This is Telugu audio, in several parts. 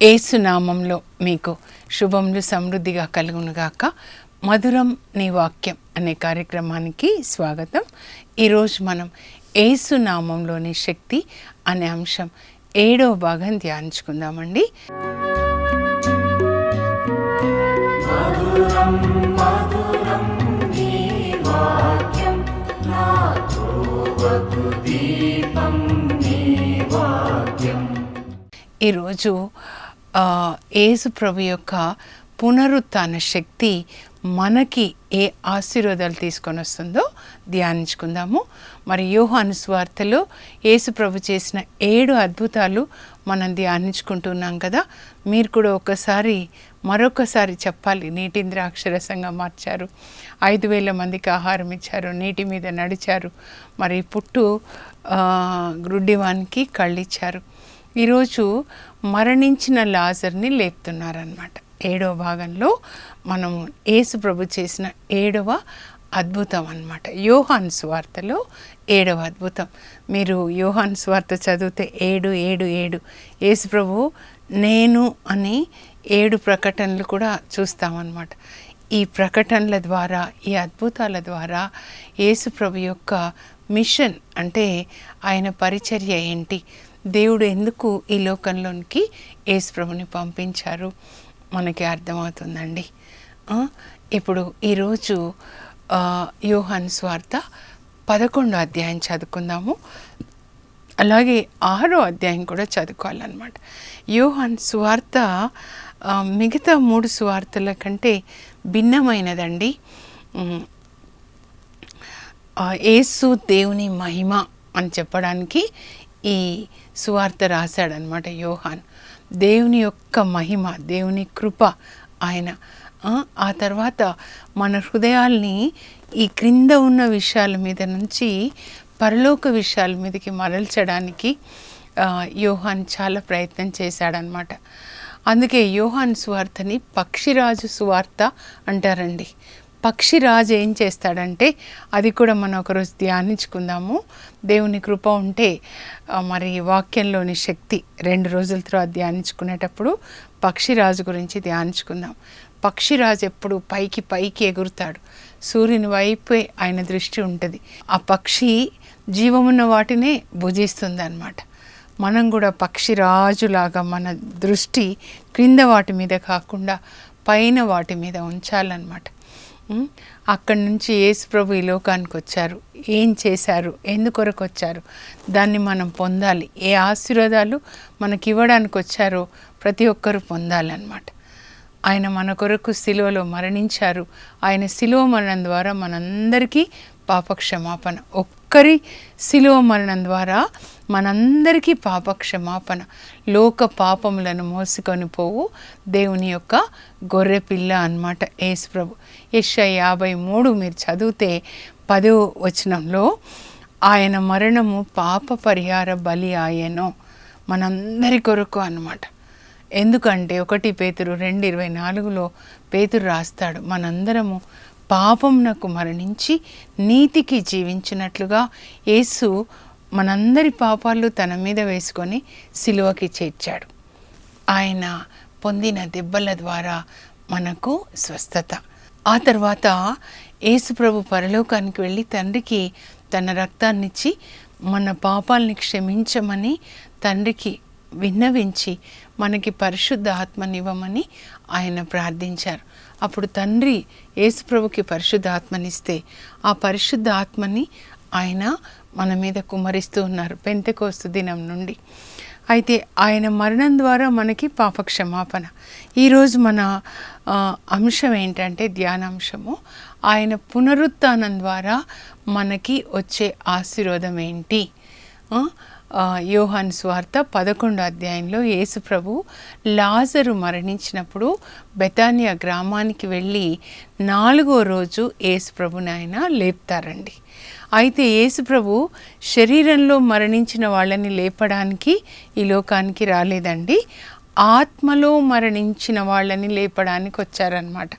ఏసునామంలో మీకు శుభములు సమృద్ధిగా కలుగునుగాక. మధురం నీ వాక్యం అనే కార్యక్రమానికి స్వాగతం. ఈరోజు మనం ఏసునామంలోని శక్తి అనే అంశం 7వ భాగం ధ్యానించుకుందామండి. మధురం మధురం నీ వాక్యం నా త్రోవకు దీపం నీ వాక్యం. ఈరోజు యేసు ప్రభు యొక్క పునరుత్థాన శక్తి మనకి ఏ ఆశీర్వాదాలు తీసుకొని వస్తుందో ధ్యానించుకుందాము. మరి యోహాను సువార్తలో యేసు ప్రభు చేసిన 7 అద్భుతాలు మనం ధ్యానించుకుంటున్నాం కదా. మీరు కూడా మరొకసారి చెప్పాలి. నీటిని ద్రాక్షరసంగా మార్చారు, 5,000 మందికి ఆహారం ఇచ్చారు, నీటి మీద నడిచారు, మరి గ్రుడ్డివానికి కళ్ళిచ్చారు. ఈరోజు మరణించిన లాజర్ని లేపుతున్నారన్నమాట. 7వ భాగంలో మనము యేసు ప్రభు చేసిన 7వ అద్భుతం అన్నమాట. యోహాను సువార్తలో 7వ అద్భుతం. మీరు యోహాను సువార్త చదివితే 7:7 యేసు ప్రభు నేను అని 7 ప్రకటనలు కూడా చూస్తామన్నమాట. ఈ ప్రకటనల ద్వారా, ఈ అద్భుతాల ద్వారా యేసు ప్రభు యొక్క మిషన్ అంటే ఆయన పరిచర్య ఏంటి, దేవుడు ఎందుకు ఈ లోకంలోనికి యేసు ప్రభుని పంపించారు మనకి అర్థమవుతుందండి. ఇప్పుడు ఈరోజు యోహాను సువార్త 11వ అధ్యాయం చదువుకుందాము. అలాగే 6వ అధ్యాయం కూడా చదువుకోవాలన్నమాట. యోహాను సువార్త మిగతా 3 సువార్తల కంటే భిన్నమైనదండి. యేసు దేవుని మహిమ అని చెప్పడానికి ఈ సువార్త రాశాడనమాట యోహాన్. దేవుని యొక్క మహిమ, దేవుని కృప ఆయన. ఆ తర్వాత మన హృదయాల్ని ఈ క్రింద ఉన్న విషయాల మీద నుంచి పరలోక విషయాల మీదకి మరల్చడానికి యోహాన్ చాలా ప్రయత్నం చేశాడనమాట. అందుకే యోహాన్ సువార్తని పక్షిరాజు సువార్త అంటారండి. పక్షిరాజు ఏం చేస్తాడంటే అది కూడా మనం ఒకరోజు ధ్యానించుకుందాము. దేవుని కృప ఉంటే మరి వాక్యంలోని శక్తి 2 రోజుల తర్వాత ధ్యానించుకునేటప్పుడు పక్షిరాజు గురించి ధ్యానించుకుందాం. పక్షిరాజు ఎప్పుడు పైకి ఎగురుతాడు, సూర్యుని వైపే ఆయన దృష్టి ఉంటుంది. ఆ పక్షి జీవమున్న వాటినే భుజిస్తుంది అన్నమాట. మనం కూడా పక్షిరాజులాగా మన దృష్టి క్రింద వాటి మీద కాకుండా పైన వాటి మీద ఉంచాలన్నమాట. అక్కడి నుంచి యేసు ప్రభు ఈ లోకానికి వచ్చారు, ఏం చేశారు, ఎందుకొరకు వచ్చారు, దాన్ని మనం పొందాలి. ఏ ఆశీర్వాదాలు మనకి ఇవ్వడానికి వచ్చారో ప్రతి ఒక్కరూ పొందాలన్నమాట. ఆయన మన కొరకు సిలువలో మరణించారు. ఆయన సిలువ మరణం ద్వారా మనందరికీ పాపక్షమాపణ. ఒక్కరి సిలువ మరణం ద్వారా మనందరికీ పాపక్షమాపణ. లోక పాపములను మోసుకొని పోవు దేవుని యొక్క గొర్రె పిల్ల అన్నమాట యేసు ప్రభు. యెషయా 53 మీరు చదివితే 10వ వచనంలో ఆయన మరణము పాప పరిహార బలి ఆయనో, మనందరి కొరకు అన్నమాట. ఎందుకంటే 1 పేతురు 2:24 పేతురు రాస్తాడు, మనందరము పాపమునకు మరణించి నీతికి జీవించినట్లుగా యేసు మనందరి పాపాలు తన మీద వేసుకొని సిలువకి చేర్చాడు. ఆయన పొందిన దెబ్బల ద్వారా మనకు స్వస్థత. ఆ తర్వాత యేసు ప్రభు పరలోకానికి వెళ్ళి తండ్రికి తన రక్తాన్నిచ్చి మన పాపాలని క్షమించమని తండ్రికి విన్నవించి మనకి పరిశుద్ధ ఆత్మనివ్వమని ఆయన ప్రార్థించారు. అప్పుడు తండ్రి యేసు ప్రభుకి పరిశుద్ధ ఆత్మనిస్తే ఆ పరిశుద్ధ ఆత్మని ఆయన మన మీద కుమ్మరిస్తూ ఉన్నారు పెంతెకోస్తు దినం నుండి. అయితే ఆయన మరణం ద్వారా మనకి పాపక్షమాపణ. ఈరోజు మన అంశం ఏంటంటే ధ్యానాంశము, ఆయన పునరుత్థానం ద్వారా మనకి వచ్చే ఆశీర్వాదం ఏంటి. యోహాను సువార్త 11వ అధ్యాయంలో యేసు ప్రభు లాజరు మరణించినప్పుడు బెతానియా గ్రామానికి వెళ్ళి 4వ రోజు యేసు ప్రభుని ఆయన లేపుతారండి. అయితే యేసు ప్రభు శరీరంలో మరణించిన వాళ్ళని లేపడానికి ఈ లోకానికి రాలేదండి, ఆత్మలో మరణించిన వాళ్ళని లేపడానికి వచ్చారన్నమాట.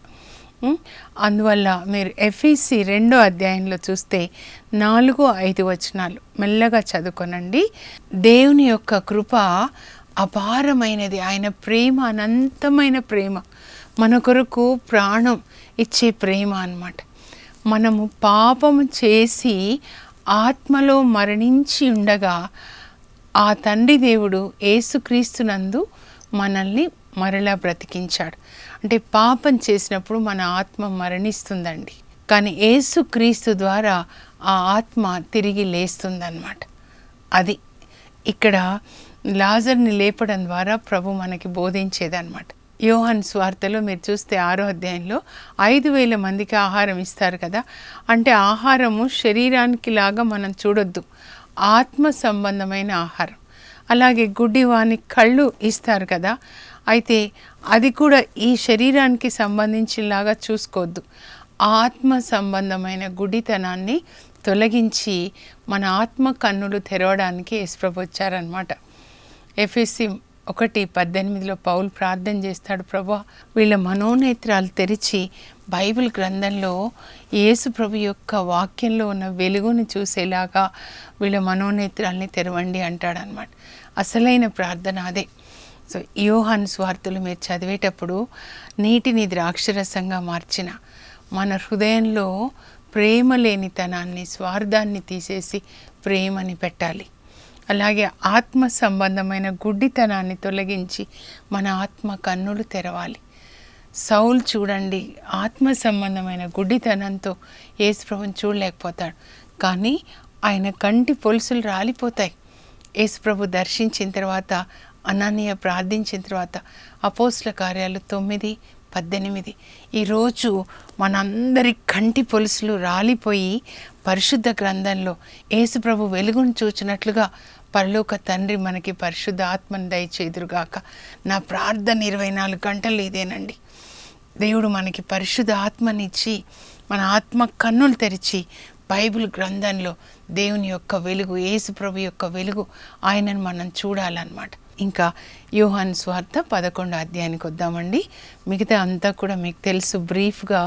అందువల్ల మీరు ఎఫెసీ 2వ అధ్యాయంలో చూస్తే 4-5 వచనాలు మెల్లగా చదువుకొనండి. దేవుని యొక్క కృప అపారమైనది. ఆయన ప్రేమ అనంతమైన ప్రేమ, మన కొరకు ప్రాణం ఇచ్చే ప్రేమ అన్నమాట. మనము పాపము చేసి ఆత్మలో మరణించి ఉండగా ఆ తండ్రి దేవుడు యేసుక్రీస్తునందు మనల్ని మరలా బ్రతికించాడు. అంటే పాపం చేసినప్పుడు మన ఆత్మ మరణిస్తుందండి, కానీ యేసుక్రీస్తు ద్వారా ఆ ఆత్మ తిరిగి లేస్తుందన్నమాట. అది ఇక్కడ లాజర్ని లేపడం ద్వారా ప్రభు మనకి బోధించేదన్నమాట. యోహాను సువార్తలో మీరు చూస్తే 6వ అధ్యాయంలో 5,000 మందికి ఆహారం ఇస్తారు కదా. అంటే ఆహారము శరీరానికి లాగా మనం చూడొద్దు, ఆత్మ సంబంధమైన ఆహారం. అలాగే గుడ్డివానికి కళ్ళు ఇస్తారు కదా, అయితే అది కూడా ఈ శరీరానికి సంబంధించినలాగా చూసుకోవద్దు. ఆత్మ సంబంధమైన గుడితనాన్ని తొలగించి మన ఆత్మ కన్నులు తెరవడానికి యేసుప్రభు వచ్చారనమాట. ఎఫెసీ 1:18 పౌలు ప్రార్థన చేస్తాడు, ప్రభువా వీళ్ళ మనోనేత్రాలు తెరిచి బైబిల్ గ్రంథంలో యేసు ప్రభు యొక్క వాక్యంలో ఉన్న వెలుగుని చూసేలాగా వీళ్ళ మనోనేత్రాల్ని తెరవండి అంటాడనమాట. అసలైన ప్రార్థన అదే. సో యోహాను సువార్తలు మీరు చదివేటప్పుడు నీటిని ద్రాక్షరసంగా మార్చిన మన హృదయంలో ప్రేమ లేనితనాన్ని, స్వార్థాన్ని తీసేసి ప్రేమని పెట్టాలి. అలాగే ఆత్మ సంబంధమైన గుడ్డితనాన్ని తొలగించి మన ఆత్మ కన్నులు తెరవాలి. సౌలు చూడండి, ఆత్మ సంబంధమైన గుడ్డితనంతో యేసుప్రభుని చూడలేకపోతాడు, కానీ ఆయన కంటి పొలుసులు రాలిపోతాయి. యేసుప్రభు దర్శించిన తర్వాత, అననీయ ప్రార్థించిన తర్వాత, అపోస్తల కార్యాలు 9:18 ఈరోజు మనందరి కంటి పొలుసులు రాలిపోయి పరిశుద్ధ గ్రంథంలో యేసుప్రభు వెలుగును చూచినట్లుగా పరలోక తండ్రి మనకి పరిశుద్ధ ఆత్మను దయచేదురుగాక. నా ప్రార్థన 24 గంటలు ఇదేనండి. దేవుడు మనకి పరిశుద్ధ ఆత్మనిచ్చి మన ఆత్మ కన్నులు తెరిచి బైబిల్ గ్రంథంలో దేవుని యొక్క వెలుగు, యేసుప్రభు యొక్క వెలుగు, ఆయనను మనం చూడాలన్నమాట. ఇంకా యోహాను సువార్త 11వ అధ్యాయానికి వద్దామండి. మిగతా అంతా కూడా మీకు తెలుసు, బ్రీఫ్గా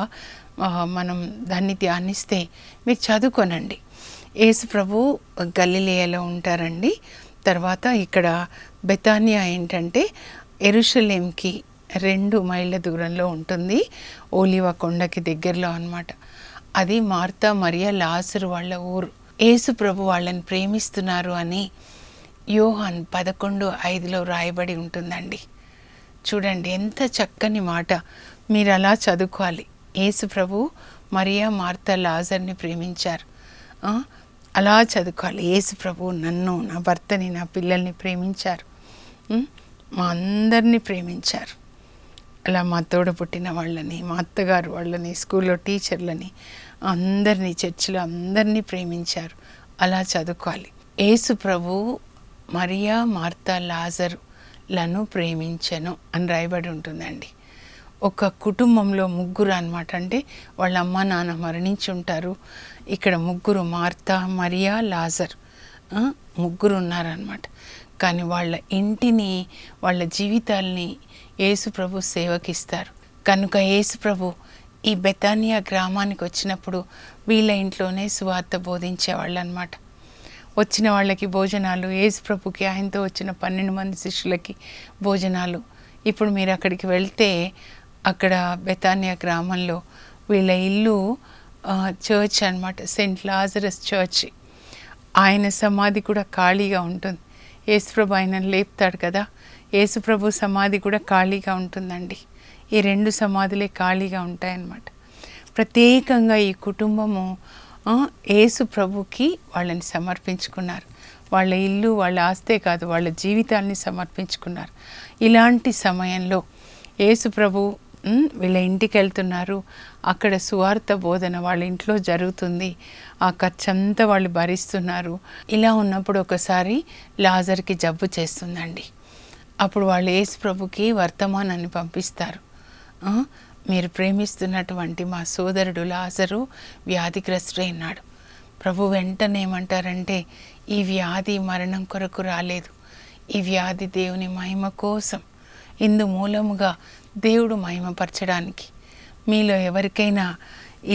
మనం దాన్ని ధ్యానిస్తే మీరు చదువుకోనండి. యేసు ప్రభు గలిలయలో ఉంటారండి. తర్వాత ఇక్కడ బెతానియా ఏంటంటే యెరూషలేంకి 2 మైళ్ళ దూరంలో ఉంటుంది, ఓలివ కొండకి దగ్గరలో అన్నమాట. అది మార్తా మరియా లాజరు వాళ్ళ ఊరు. యేసు ప్రభు వాళ్ళని ప్రేమిస్తున్నారు అని యోహాను 11:5 రాయబడి ఉంటుందండి. చూడండి ఎంత చక్కని మాట, మీరు అలా చదువుకోవాలి. యేసు ప్రభు మరియా, మార్తా, లాజర్ని ప్రేమించారు, అలా చదువుకోవాలి. యేసు ప్రభు నన్ను, నా భర్తని, నా పిల్లల్ని ప్రేమించారు, మా అందరినీ ప్రేమించారు. అలా మా తోడ పుట్టిన వాళ్ళని, మా అత్తగారు వాళ్ళని, స్కూల్లో టీచర్లని, అందరినీ, చర్చిలో అందరినీ ప్రేమించారు. అలా చదువుకోవాలి. యేసు ప్రభు మరియా, మార్తా, లాజరులను ప్రేమించెను అని రాయబడి ఉంటుందండి. ఒక కుటుంబంలో ముగ్గురు అన్నమాట. అంటే వాళ్ళ అమ్మ నాన్న మరణించి ఉంటారు. ఇక్కడ ముగ్గురు, మార్తా, మరియా, లాజర్, ముగ్గురు ఉన్నారన్నమాట. కానీ వాళ్ళ ఇంటిని, వాళ్ళ జీవితాల్ని యేసు ప్రభు సేవకిస్తారు. కనుక యేసు ప్రభు ఈ బెతానియా గ్రామానికి వచ్చినప్పుడు వీళ్ళ ఇంట్లోనే సువార్త బోధించేవాళ్ళు అన్నమాట. వచ్చిన వాళ్ళకి భోజనాలు, యేసు ప్రభుకి ఆయనతో వచ్చిన 12 మంది శిష్యులకి భోజనాలు. ఇప్పుడు మీరు అక్కడికి వెళ్తే అక్కడ బెతానియా గ్రామంలో వీళ్ళ ఇల్లు చర్చ్ అన్నమాట, సెయింట్ లాజరస్ చర్చ్. ఆయన సమాధి కూడా ఖాళీగా ఉంటుంది. యేసుప్రభు ఆయనను లేపుతాడు కదా, యేసుప్రభు సమాధి కూడా ఖాళీగా ఉంటుందండి. ఈ 2 సమాధులే ఖాళీగా ఉంటాయన్నమాట. ప్రత్యేకంగా ఈ కుటుంబము యేసు ప్రభుకి వాళ్ళని సమర్పించుకున్నారు. వాళ్ళ ఇల్లు, వాళ్ళ ఆస్తే కాదు, వాళ్ళ జీవితాన్ని సమర్పించుకున్నారు. ఇలాంటి సమయంలో యేసు ప్రభు వీళ్ళ ఇంటికి వెళ్తున్నారు. అక్కడ సువార్త బోధన వాళ్ళ ఇంట్లో జరుగుతుంది. ఆ ఖర్చంతా వాళ్ళు భరిస్తున్నారు. ఇలా ఉన్నప్పుడు ఒకసారి లాజర్కి జబ్బు చేస్తుందండి. అప్పుడు వాళ్ళు యేసు ప్రభుకి వర్తమానాన్ని పంపిస్తారు. మీరు ప్రేమిస్తున్నటువంటి మా సోదరుడు లాజరు వ్యాధిగ్రస్తుడైనాడు. ప్రభు వెంటనే ఏమంటారంటే, ఈ వ్యాధి మరణం కొరకు రాలేదు, ఈ వ్యాధి దేవుని మహిమ కోసం, ఇందు మూలముగా దేవుడు మహిమపరచడానికి. మీలో ఎవరికైనా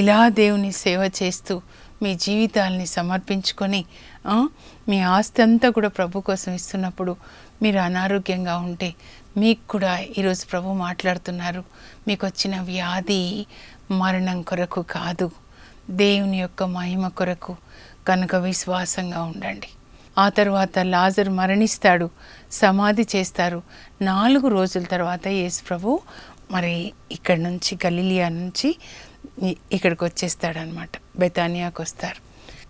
ఇలా దేవుని సేవ చేస్తూ మీ జీవితాల్ని సమర్పించుకొని మీ ఆస్తి అంతా కూడా ప్రభు కోసం ఇస్తున్నప్పుడు మీరు అనారోగ్యంగా ఉంటే మీకు కూడా ఈరోజు ప్రభు మాట్లాడుతున్నారు, మీకు వచ్చిన వ్యాధి మరణం కొరకు కాదు, దేవుని యొక్క మహిమ కొరకు. కనుక విశ్వాసంగా ఉండండి. ఆ తర్వాత లాజరు మరణిస్తాడు, సమాధి చేస్తారు. 4 రోజుల తర్వాత యేసు ప్రభు మరి ఇక్కడ నుంచి గలిలియా నుంచి ఇక్కడికి వచ్చేస్తాడనమాట, బెతానియాకు వస్తారు.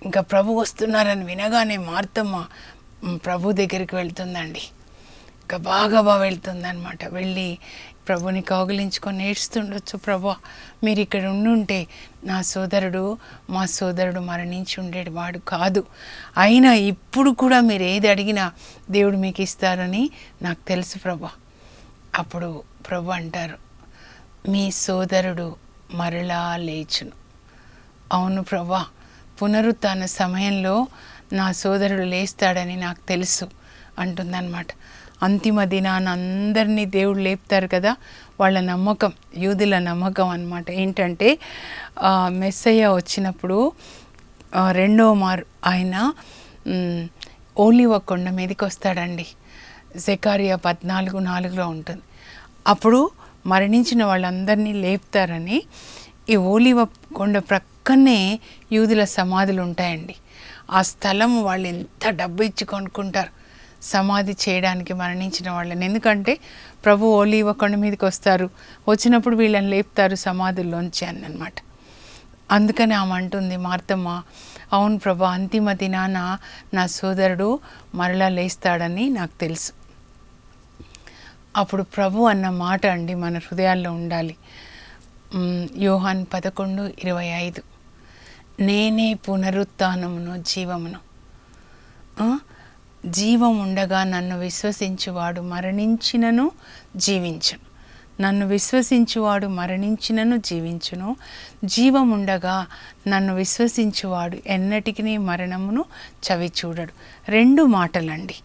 ఇంకా ప్రభు వస్తున్నారని వినగానే మార్తమ్మ ప్రభు దగ్గరికి వెళ్తుందండి. ఇంకా బాగా వెళ్తుందనమాట. వెళ్ళి ప్రభుని కౌగిలించుకొని ఏడుస్తుండొచ్చు, ప్రభు మీరు ఇక్కడ ఉండుంటే మా సోదరుడు మరణించి ఉండేవాడు కాదు, అయినా ఇప్పుడు కూడా మీరు ఏది అడిగినా దేవుడు మీకు ఇస్తారని నాకు తెలుసు ప్రభు. అప్పుడు ప్రభు అంటారు, మీ సోదరుడు మరలా లేచును. అవును ప్రభు, పునరుత్థాన సమయంలో నా సోదరుడు లేస్తాడని నాకు తెలుసు అంటుందన్నమాట. అంతిమ దినాన అందరినీ దేవుడు లేపుతారు కదా, వాళ్ళ నమ్మకం, యూదుల నమ్మకం అన్నమాట. ఏంటంటే మెస్సయ్య వచ్చినప్పుడు రెండవ మారు ఆయన ఓలివ కొండ మీదకి వస్తాడండి. జకరియా 14:4 ఉంటుంది. అప్పుడు మరణించిన వాళ్ళందరినీ లేపుతారని ఈ ఓలివ కొండ ప్రక్కనే యూదుల సమాధులు ఉంటాయండి. ఆ స్థలం వాళ్ళు ఎంత డబ్బు ఇచ్చి కొనుక్కుంటారు సమాధి చేయడానికి మరణించిన వాళ్ళని. ఎందుకంటే ప్రభు ఓలివ కొండ మీదకి వస్తారు, వచ్చినప్పుడు వీళ్ళని లేపుతారు సమాధుల్లోంచి అన్నమాట. అందుకని ఆమె అంటుంది మార్తమ్మ, అవును ప్రభు, అంతిమ దినాన నా సోదరుడు మరలా లేస్తాడని నాకు తెలుసు. అప్పుడు ప్రభు అన్న మాట అండి మన హృదయాల్లో ఉండాలి. యోహాన్ 11:25, నేనే పునరుత్థానమును జీవమును. జీవం ఉండగా నన్ను విశ్వసించువాడు మరణించినను జీవించును, నన్ను విశ్వసించువాడు మరణించినను జీవించును. జీవం ఉండగా నన్ను విశ్వసించువాడు ఎన్నటికీ మరణమును చవి చూడడు. 2 మాటలండి.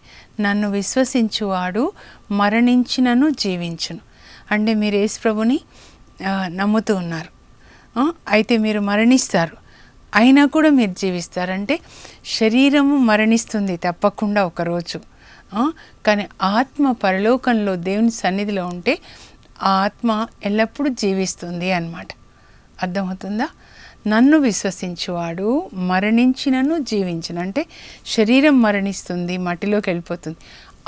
నన్ను విశ్వసించువాడు మరణించినను జీవించును అంటే మీరు యేసు ప్రభుని నమ్ముతూ ఉన్నారు, అయితే మీరు మరణిస్తారు, అయినా కూడా మీరు జీవిస్తారంటే శరీరము మరణిస్తుంది తప్పకుండా ఒకరోజు, కానీ ఆత్మ పరలోకంలో దేవుని సన్నిధిలో ఉంటే ఆ ఆత్మ ఎల్లప్పుడూ జీవిస్తుంది అన్నమాట. అర్థమవుతుందా? నన్ను విశ్వసించువాడు మరణించినను జీవించును అంటే శరీరం మరణిస్తుంది, మట్టిలోకి వెళ్ళిపోతుంది,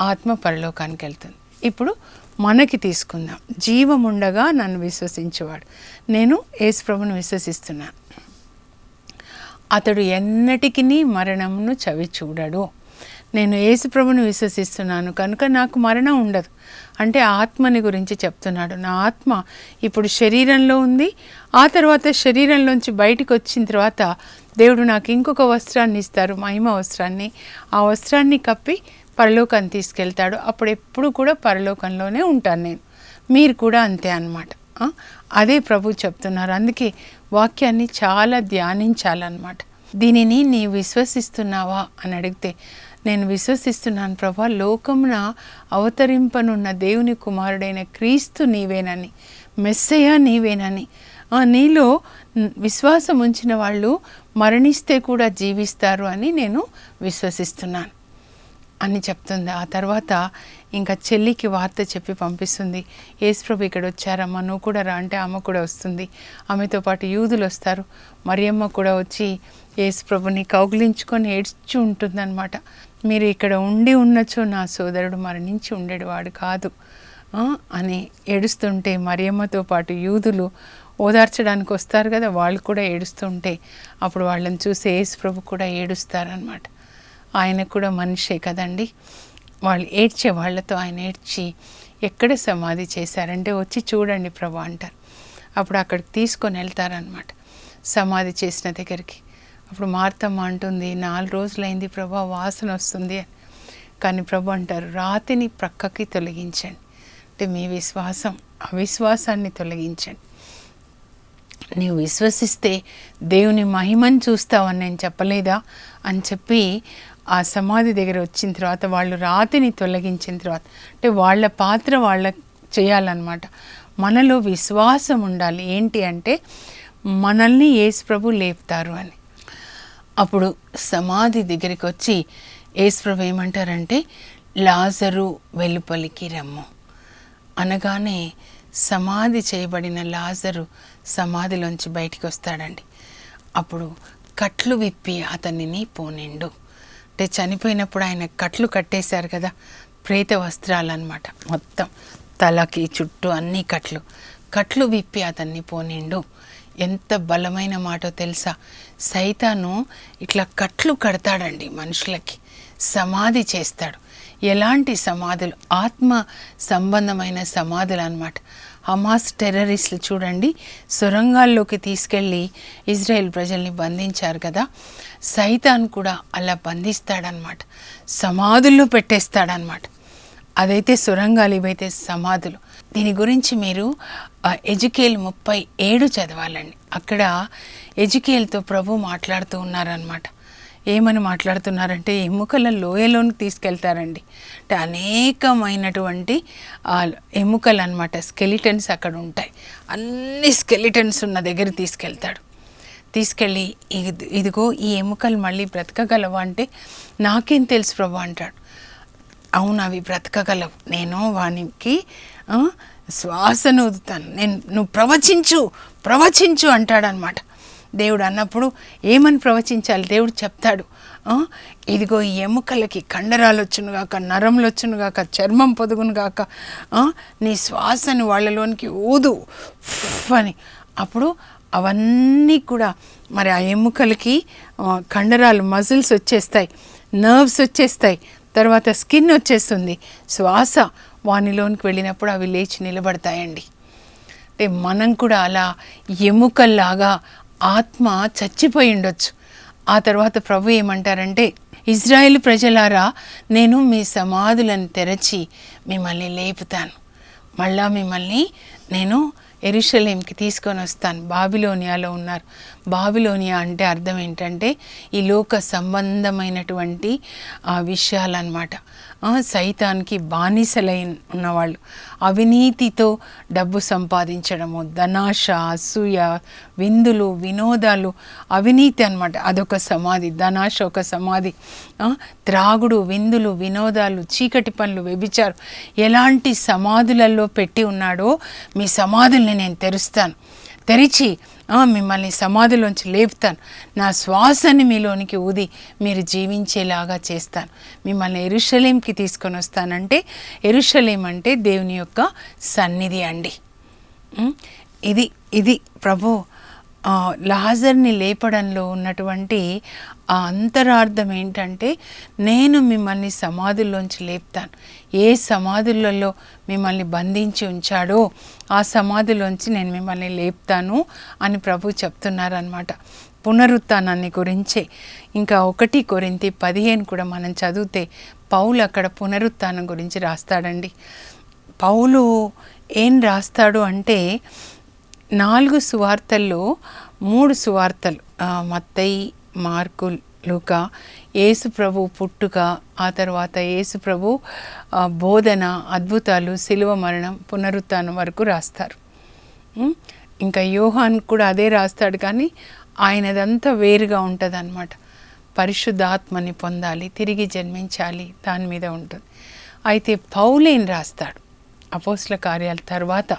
ఆత్మ పరలోకానికి వెళ్తుంది. ఇప్పుడు మనకి తీసుకుందాం. జీవం ఉండగా నన్ను విశ్వసించేవాడు, నేను యేసు ప్రభువును విశ్వసిస్తున్నాను, అతడు ఎన్నటికీ మరణమును చవి చూడడు. నేను యేసు ప్రభువును విశ్వసిస్తున్నాను కనుక నాకు మరణం ఉండదు అంటే ఆత్మని గురించి చెప్తున్నాడు. నా ఆత్మ ఇప్పుడు శరీరంలో ఉంది, ఆ తర్వాత శరీరంలోంచి బయటికి వచ్చిన తర్వాత దేవుడు నాకు ఇంకొక వస్త్రాన్ని ఇస్తారు, మహిమ వస్త్రాన్ని. ఆ వస్త్రాన్ని కప్పి పరలోకాన్ని తీసుకెళ్తాడు. అప్పుడు ఎప్పుడు కూడా పరలోకంలోనే ఉంటాను నేను. మీరు కూడా అంతే అన్నమాట. అదే ప్రభు చెప్తున్నారు. అందుకే వాక్యాన్ని చాలా ధ్యానించాలన్నమాట. దీనిని నీ విశ్వసిస్తున్నావా అని అడిగితే నేను విశ్వసిస్తున్నాను ప్రభా, లోకమున అవతరింపనున్న దేవుని కుమారుడైన క్రీస్తు నీవేనని, మెస్సయ్య నీవేనని, నీలో విశ్వాసం ఉంచిన వాళ్ళు మరణిస్తే కూడా జీవిస్తారు అని నేను విశ్వసిస్తున్నాను అని చెప్తుంది. ఆ తర్వాత ఇంకా చెల్లికి వార్త చెప్పి పంపిస్తుంది, యేసుప్రభు ఇక్కడ వచ్చారమ్మా, నువ్వు కూడా రా అంటే ఆమె కూడా వస్తుంది. ఆమెతో పాటు యూదులు వస్తారు. మరియమ్మ కూడా వచ్చి యేసుప్రభుని కౌగిలించుకొని ఏడ్చి ఉంటుందన్నమాట. మీరు ఇక్కడ ఉండి ఉన్నచో నా సోదరుడు మరణించి ఉండేవాడు కాదు అని ఏడుస్తుంటే మరియమ్మతో పాటు యూదులు ఓదార్చడానికి వస్తారు కదా, వాళ్ళు కూడా ఏడుస్తుంటే అప్పుడు వాళ్ళని చూసి యేసుప్రభు కూడా ఏడుస్తారనమాట. ఆయన కూడా మనిషే కదండి. వాళ్ళు ఏడ్చే వాళ్ళతో ఆయన ఏడ్చి ఎక్కడ సమాధి చేశారంటే వచ్చి చూడండి ప్రభు అంటారు. అప్పుడు అక్కడికి తీసుకొని వెళ్తారనమాట సమాధి చేసిన దగ్గరికి. అప్పుడు మార్తమ్మ అంటుంది, 4 రోజులైంది ప్రభు, వాసన వస్తుంది అని. కానీ ప్రభు అంటారు, రాతిని ప్రక్కకి తొలగించండి అంటే మీ అవిశ్వాసాన్ని తొలగించండి. నీవు విశ్వసిస్తే దేవుని మహిమను చూస్తావని నేను చెప్పలేదా అని చెప్పి ఆ సమాధి దగ్గర వచ్చిన తర్వాత వాళ్ళు రాతిని తొలగించిన తర్వాత అంటే వాళ్ళ పాత్ర వాళ్ళ చేయాలన్నమాట. మనలో విశ్వాసం ఉండాలి. ఏంటి అంటే మనల్ని యేసు ప్రభు లేపుతారు అని. అప్పుడు సమాధి దగ్గరికి వచ్చి యేసు ప్రభు ఏమంటారంటే, లాజరు వెలుపలికి రమ్ము అనగానే సమాధి చేయబడిన లాజరు సమాధిలోంచి బయటికి వస్తాడండి. అప్పుడు కట్లు విప్పి అతనిని పోనిండు. అంటే చనిపోయినప్పుడు ఆయన కట్లు కట్టేశారు కదా, ప్రేత వస్త్రాలు అన్నమాట, మొత్తం తలకి చుట్టూ అన్ని కట్లు విప్పి అతన్ని పోనిండు. ఎంత బలమైన మాటో తెలుసా? సైతాను ఇట్లా కట్లు కడతాడండి మనుషులకి, సమాధి చేస్తాడు. ఎలాంటి సమాధులు? ఆత్మ సంబంధమైన సమాధులు అన్నమాట. హమాస్ టెర్రరిస్టులు చూడండి, సొరంగాల్లోకి తీసుకెళ్ళి ఇజ్రాయెల్ ప్రజల్ని బంధించారు కదా, సైతాన్ కూడా అలా బంధిస్తాడనమాట, సమాధుల్లో పెట్టేస్తాడనమాట. అదైతే సొరంగాలు, ఇవైతే సమాధులు. దీని గురించి మీరు ఎజికేల్ 37 చదవాలండి. అక్కడ ఎజికేల్తో ప్రభు మాట్లాడుతూ ఉన్నారనమాట. ఏమని మాట్లాడుతున్నారంటే, ఎముకల లోయలోనికి తీసుకెళ్తారండి. అంటే అనేకమైనటువంటి ఎముకలు అనమాట, స్కెలిటన్స్ అక్కడ ఉంటాయి. అన్ని స్కెలిటన్స్ ఉన్న దగ్గర తీసుకెళ్ళి ఇదిగో ఈ ఎముకలు మళ్ళీ బ్రతకగలవా అంటే, నాకేం తెలుసు ప్రభు అంటాడు. అవును, అవి బ్రతకగలవు, నేను వానికి శ్వాసను వదుతాను, నువ్వు ప్రవచించు అంటాడనమాట. దేవుడు అన్నప్పుడు ఏమని ప్రవచించాలి? దేవుడు చెప్తాడు, ఇదిగో ఈ ఎముకలకి కండరాలు వచ్చునుగాక, నరములు వచ్చునుగాక, చర్మం పొదుగునుగాక, నీ శ్వాసను వాళ్ళలోనికి ఊదు అని. అప్పుడు అవన్నీ కూడా మరి ఆ ఎముకలకి కండరాలు, మజిల్స్ వచ్చేస్తాయి, నర్వ్స్ వచ్చేస్తాయి, తర్వాత స్కిన్ వచ్చేస్తుంది. శ్వాస వానిలోనికి వెళ్ళినప్పుడు అవి లేచి నిలబడతాయండి. అంటే మనం కూడా అలా ఎముకల్లాగా ఆత్మ చచ్చిపోయి ఉండొచ్చు. ఆ తర్వాత ప్రభు ఏమంటారంటే, ఇజ్రాయేల్ ప్రజలారా, నేను మీ సమాధులను తెరచి మిమ్మల్ని లేపుతాను, మళ్ళా మిమ్మల్ని నేను యెరూషలేంకి తీసుకొని వస్తాను. బాబిలోనియాలో ఉన్నారు. బాబిలోనియా అంటే అర్థం ఏంటంటే ఈ లోక సంబంధమైనటువంటి విషయాలన్నమాట. సైతానికి బానిసలై ఉన్నవాళ్ళు, అవినీతితో డబ్బు సంపాదించడము, ధనాశ, అసూయ, విందులు, వినోదాలు, అవినీతి అన్నమాట. అదొక సమాధి. ధనాశ ఒక సమాధి. త్రాగుడు, విందులు, వినోదాలు, చీకటి పనులు, వ్యభిచారం, ఎలాంటి సమాధులలో పెట్టి ఉన్నాడో మీ సమాధుల్ని నేను తెరిచి మిమ్మల్ని సమాధిలోంచి లేపుతాను, నా శ్వాసని మీలోనికి ఊది మీరు జీవించేలాగా చేస్తాను, మిమ్మల్ని యెరూషలేంకి తీసుకొని వస్తానంటే, యెరూషలేం అంటే దేవుని యొక్క సన్నిధి అండి. ఇది ప్రభు లాజర్ని లేపడంలో ఉన్నటువంటి ఆ అంతరార్థం ఏంటంటే, నేను మిమ్మల్ని సమాధుల్లోంచి లేపుతాను. ఏ సమాధులలో మిమ్మల్ని బంధించి ఉంచాడో ఆ సమాధిలోంచి నేను మిమ్మల్ని లేపుతాను అని ప్రభు చెప్తున్నారనమాట. పునరుత్థానాన్ని గురించే. ఇంకా 1 కొరింథీ 15 కూడా మనం చదివితే పౌలు అక్కడ పునరుత్థానం గురించి రాస్తాడండి. పౌలు ఏం రాస్తాడు అంటే, 4 సువార్తల్లో 3 సువార్తలు, మత్తయి, మార్కు, లూకా, యేసు ప్రభు పుట్టుక, ఆ తర్వాత యేసు ప్రభు బోధన, అద్భుతాలు, శిలువ మరణం, పునరుత్థానం వరకు రాస్తారు. ఇంకా యోహాన్ కూడా అదే రాస్తాడు, కానీ ఆయనదంతా వేరుగా ఉంటుంది అన్నమాట. పరిశుద్ధాత్మని పొందాలి, తిరిగి జన్మించాలి, దాని మీద ఉంటుంది. అయితే పౌలేం రాస్తాడు? అపోస్తల కార్యాల తర్వాత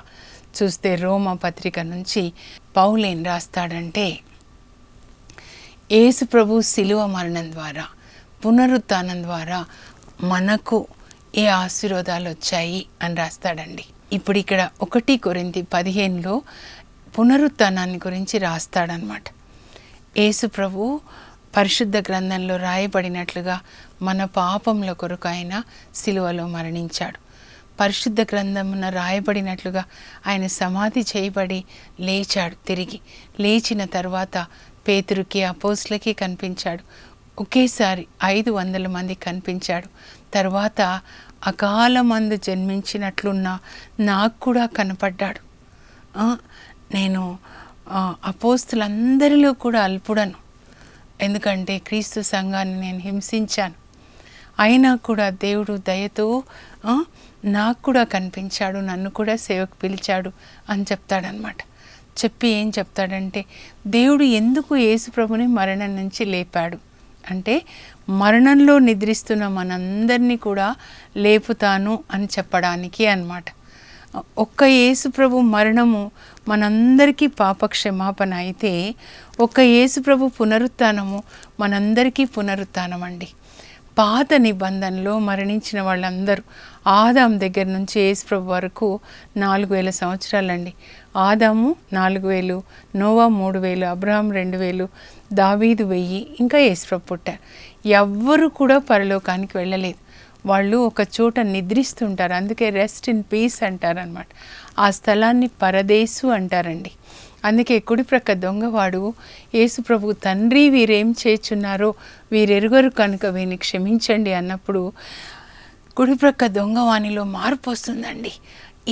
చూస్తే రోమా పత్రిక నుంచి పౌలేం రాస్తాడంటే, యేసు ప్రభు శిలువ మరణం ద్వారా, పునరుత్థానం ద్వారా మనకు ఏ ఆశీర్వాదాలు వచ్చాయి అని రాస్తాడండి. ఇప్పుడు ఇక్కడ 1 కొరింథీ 15లో పునరుత్థానాన్ని గురించి రాస్తాడనమాట. యేసు ప్రభు పరిశుద్ధ గ్రంథంలో రాయబడినట్లుగా మన పాపముల కొరకు ఆయన శిలువలో మరణించాడు. పరిశుద్ధ గ్రంథమున రాయబడినట్లుగా ఆయన సమాధి చేయబడి లేచాడు. తిరిగి లేచిన తర్వాత పేతురుకి, అపోస్తలకి కనిపించాడు. ఒకేసారి 500 మంది కనిపించాడు. తర్వాత అకాలమందు జన్మించినట్లున్న నాకు కూడా కనపడ్డాడు. నేను అపోస్తలందరిలో కూడా అల్పుడను, ఎందుకంటే క్రీస్తు సంఘాన్ని నేను హింసించాను. అయినా కూడా దేవుడు దయతో నాకు కూడా కనిపించాడు, నన్ను కూడా సేవకు పిలిచాడు అని చెప్తాడనమాట. చెప్పి ఏం చెప్తాడంటే, దేవుడు ఎందుకు యేసు ప్రభుని మరణం నుంచి లేపాడు అంటే మరణంలో నిద్రిస్తున్న మనందరినీ కూడా లేపుతాను అని చెప్పడానికి అన్నమాట. ఒక్క యేసు ప్రభు మరణము మనందరికీ పాపక్షమాపణ అయితే, ఒక్క యేసు ప్రభు పునరుత్థానము మనందరికీ పునరుత్థానం అండి. పాత నిబంధనలో మరణించిన వాళ్ళందరూ ఆదాము దగ్గర నుంచి యేసు ప్రభు వరకు 4000 సంవత్సరాలండి. ఆదాము 4000, నోవా 3000, అబ్రహాం 2000, దావీదు 1000, ఇంకా యేసు ప్రభు పుట్టారు. ఎవ్వరు కూడా పరలోకానికి వెళ్ళలేదు. వాళ్ళు ఒక చోట నిద్రిస్తుంటారు. అందుకే రెస్ట్ ఇన్ పీస్ అంటారనమాట. ఆ స్థలాన్ని పరదేశు అంటారండి. అందుకే కుడి ప్రక్క దొంగవాడు యేసు ప్రభు, తండ్రి వీరేం చేయుచున్నారో వీరెరుగరు కనుక వీరిని క్షమించండి అన్నప్పుడు కుడి ప్రక్క దొంగవానిలో మార్పు వస్తుందండి.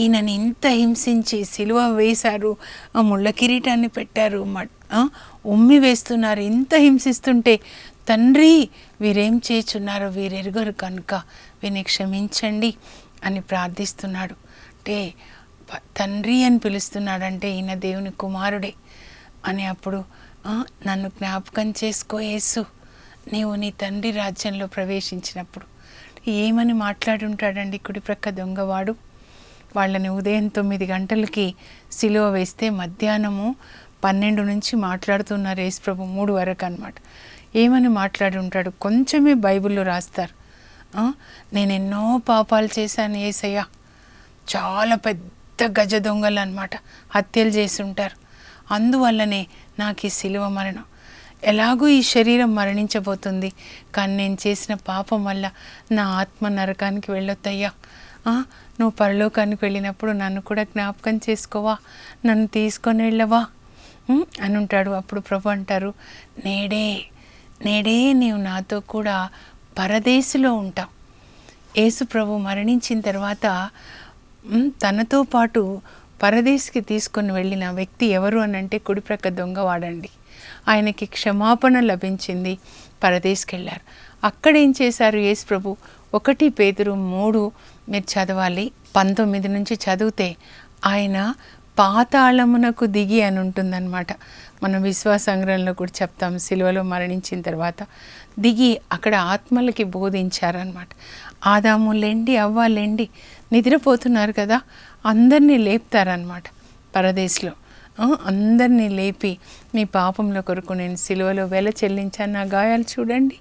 ఈయనని ఇంత హింసించి సిలువ వేశారు, ముళ్ళ కిరీటాన్ని పెట్టారు, ఉమ్మి వేస్తున్నారు, ఇంత హింసిస్తుంటే తండ్రి వీరేం చేయుచున్నారో వీరెరుగరు కనుక వీరిని క్షమించండి అని ప్రార్థిస్తున్నాడు. అంటే తండ్రి అని పిలుస్తున్నాడంటే ఈయన దేవుని కుమారుడే అని. అప్పుడు నన్ను జ్ఞాపకం చేసుకో యేసు, నీవు నీ తండ్రి రాజ్యంలో ప్రవేశించినప్పుడు ఏమని మాట్లాడుంటాడండి కుడి ప్రక్క దొంగవాడు. వాళ్ళని ఉదయం 9 గంటలకి సిలువ వేస్తే మధ్యాహ్నము 12 నుంచి మాట్లాడుతున్నారు యేసు ప్రభు 3 వరకు అన్నమాట. ఏమని మాట్లాడి ఉంటాడు? కొంచెమే బైబిల్లో రాస్తారు. నేను ఎన్నో పాపాలు చేశాను యేసయ్య. చాలా పెద్ద గజ దొంగలు అన్నమాట, హత్యలు చేసి ఉంటారు. అందువల్లనే నాకు ఈ సిలువ మరణం. ఎలాగూ ఈ శరీరం మరణించబోతుంది, కానీ నేను చేసిన పాపం వల్ల నా ఆత్మ నరకానికి వెళ్ళొద్దయ్యా. నువ్వు పరలోకానికి వెళ్ళినప్పుడు నన్ను కూడా జ్ఞాపకం చేసుకోవా, నన్ను తీసుకొని వెళ్ళవా అని ఉంటాడు. అప్పుడు ప్రభు అంటారు, నేడే నీవు నాతో కూడా పరదేశులో ఉంటావు. యేసు ప్రభు మరణించిన తర్వాత తనతో పాటు పరదేశికి తీసుకొని వెళ్ళిన వ్యక్తి ఎవరు అని అంటే కుడిప్రక్క దొంగవాడండి. ఆయనకి క్షమాపణ లభించింది, పరదేశికి వెళ్ళారు. అక్కడ ఏం చేశారు యేసు ప్రభు? 1 పేతురు 3 మీరు చదవాలి, 19 నుంచి చదివితే ఆయన పాతాళమునకు దిగి అని ఉంటుందన్నమాట. మనం విశ్వాస సంగ్రహంలో కూడా చెప్తాం, సిలువలో మరణించిన తర్వాత దిగి అక్కడ ఆత్మలకి బోధించారనమాట. ఆదాము లెండి, అవ్వ లెండి, నిద్రపోతున్నారు కదా, అందరినీ లేపుతారనమాట. పరదేశంలో అందరినీ లేపి మీ పాపంలో కొరకు నేను సిలువలో వెల చెల్లించాను, నా గాయాలు చూడండి.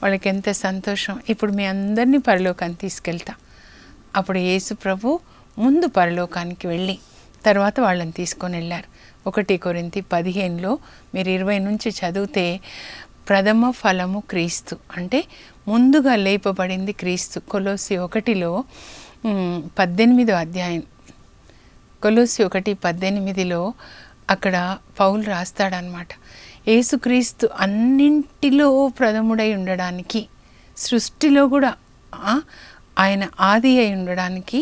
వాళ్ళకి ఎంత సంతోషం. ఇప్పుడు మీ అందరినీ పరలోకానికి తీసుకెళ్తా. అప్పుడు యేసు ప్రభు ముందు పరలోకానికి వెళ్ళి తర్వాత వాళ్ళని తీసుకొని వెళ్ళారు. 1 కొరింథీ 15లో మీరు 20 నుంచి చదివితే ప్రథమ ఫలము క్రీస్తు, అంటే ముందుగా లేపబడింది క్రీస్తు. కొలోసి 1లో 18వ అధ్యాయం, కొలోసి 1:18లో అక్కడ పౌలు రాస్తాడనమాట. యేసుక్రీస్తు అన్నింటిలో ప్రథముడై ఉండడానికి, సృష్టిలో కూడా ఆయన ఆది అయి ఉండడానికి,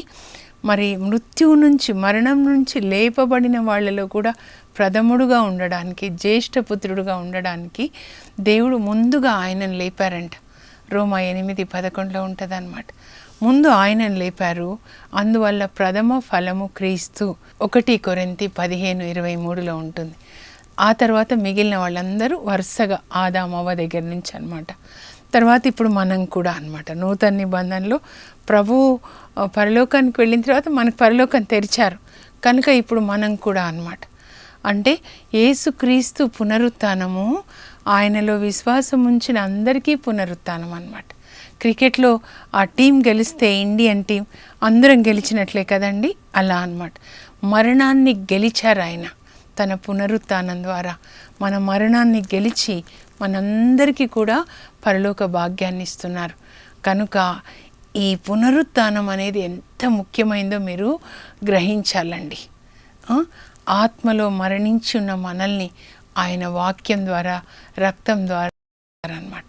మరి మృత్యువు నుంచి మరణం నుంచి లేపబడిన వాళ్ళలో కూడా ప్రథముడుగా ఉండడానికి, జ్యేష్ఠపుత్రుడుగా ఉండడానికి దేవుడు ముందుగా ఆయనను లేపారంట. రోమా 8:11లో ఉంటుందన్నమాట. ముందు ఆయనను లేపారు, అందువల్ల ప్రథమ ఫలము క్రీస్తు. 1 కొరింథీ 15:23లో ఉంటుంది. ఆ తర్వాత మిగిలిన వాళ్ళందరూ వరుసగా ఆదామవ్వ దగ్గర నుంచి అనమాట. తర్వాత ఇప్పుడు మనం కూడా అనమాట నూతన నిబంధనలో ప్రభు పరలోకానికి వెళ్ళిన తర్వాత మనకు పరలోకం తెరిచారు కనుక ఇప్పుడు మనం కూడా అనమాట. అంటే యేసుక్రీస్తు పునరుత్థానము, ఆయనలో విశ్వాసం ఉంచిన అందరికీ పునరుత్థానం అనమాట. క్రికెట్లో ఆ టీం గెలిస్తే, ఇండియన్ టీం అందరం గెలిచినట్లే కదండి, అలా అనమాట. మరణాన్ని గెలిచారు ఆయన తన పునరుత్థానం ద్వారా. మన మరణాన్ని గెలిచి మనందరికీ కూడా పరలోక భాగ్యాన్ని ఇస్తున్నారు. కనుక ఈ పునరుత్థానం అనేది ఎంత ముఖ్యమైందో మీరు గ్రహించాలండి. ఆత్మలో మరణించి ఉన్న మనల్ని ఆయన వాక్యం ద్వారా, రక్తం ద్వారా అన్నమాట.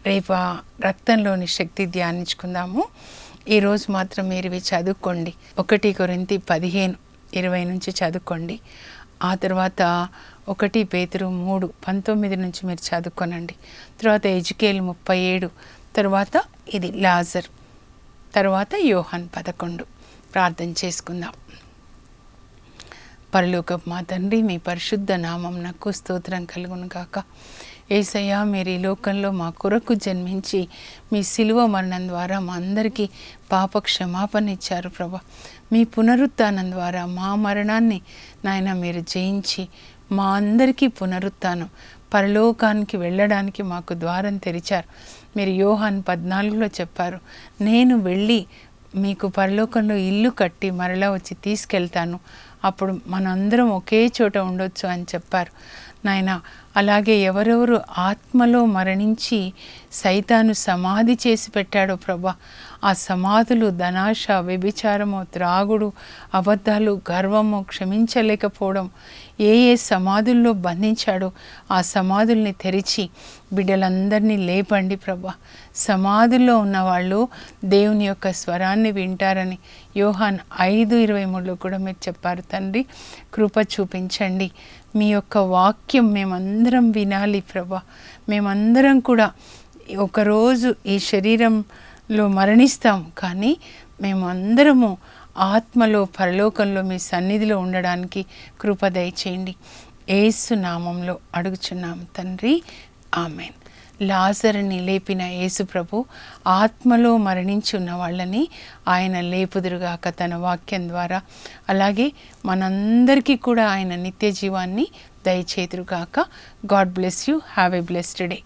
రేపు ఆ రక్తంలోని శక్తి ధ్యానించుకుందాము. ఈరోజు మాత్రం మీరు ఇవి చదువుకోండి. 1 కొరింథీ 15:20 నుంచి చదువుకోండి. ఆ తర్వాత 1 పేతురు 3:19 నుంచి మీరు చదువుకోనండి. తర్వాత ఎజికేల్ 37, తర్వాత ఇది లాజర్, తర్వాత యోహాన్ 11. ప్రార్థన చేసుకుందాం. పరలోకపు మా తండ్రి, మీ పరిశుద్ధ నామం నాకు స్తోత్రం కలుగును గాక. యేసయ్యా మీరు ఈ లోకంలో మా కొరకు జన్మించి మీ శిలువ మరణం ద్వారా మా అందరికీ పాప క్షమాపణ ఇచ్చారు ప్రభా. మీ పునరుత్థానం ద్వారా మా మరణాన్ని నాయన మీరు జయించి మా అందరికీ పునరుత్థానం పరలోకానికి వెళ్ళడానికి మాకు ద్వారం తెరిచారు. మీరు యోహాను 14లో చెప్పారు, నేను వెళ్ళి మీకు పరలోకంలో ఇల్లు కట్టి మరలా వచ్చి తీసుకెళ్తాను, అప్పుడు మనందరం ఒకే చోట ఉండొచ్చు అని చెప్పారు నాయన. అలాగే ఎవరెవరు ఆత్మలో మరణించి సైతాను సమాధి చేసి పెట్టాడో ప్రభా, ఆ సమాధులు ధనాశ, వ్యభిచారము, త్రాగుడు, అబద్ధాలు, గర్వము, క్షమించలేకపోవడం ఏ ఏ సమాధుల్లో బంధించాడో ఆ సమాధుల్ని తెరిచి బిడ్డలందరినీ లేపండి ప్రభా. సమాధుల్లో ఉన్నవాళ్ళు దేవుని యొక్క స్వరాన్ని వింటారని యోహాను 5:23లో కూడా మీరు చెప్పారు తండ్రి. కృప చూపించండి. మీ యొక్క వాక్యం మేమందరం వినాలి ప్రభా. మేమందరం కూడా ఒకరోజు ఈ శరీరంలో మరణిస్తాం, కానీ మేమందరము ఆత్మలో పరలోకంలో మీ సన్నిధిలో ఉండడానికి కృప దయచేయండి. యేసు నామంలో అడుగుచున్నాం తండ్రి, ఆమెన్. లాజరుని లేపిన యేసు ప్రభు ఆత్మలో మరణించున్న వాళ్ళని ఆయన లేపుదురుగాక తన వాక్యం ద్వారా. అలాగే మనందరికీ కూడా ఆయన నిత్య జీవాన్ని దయచేదురుగాక. God bless you. Have a blessed day.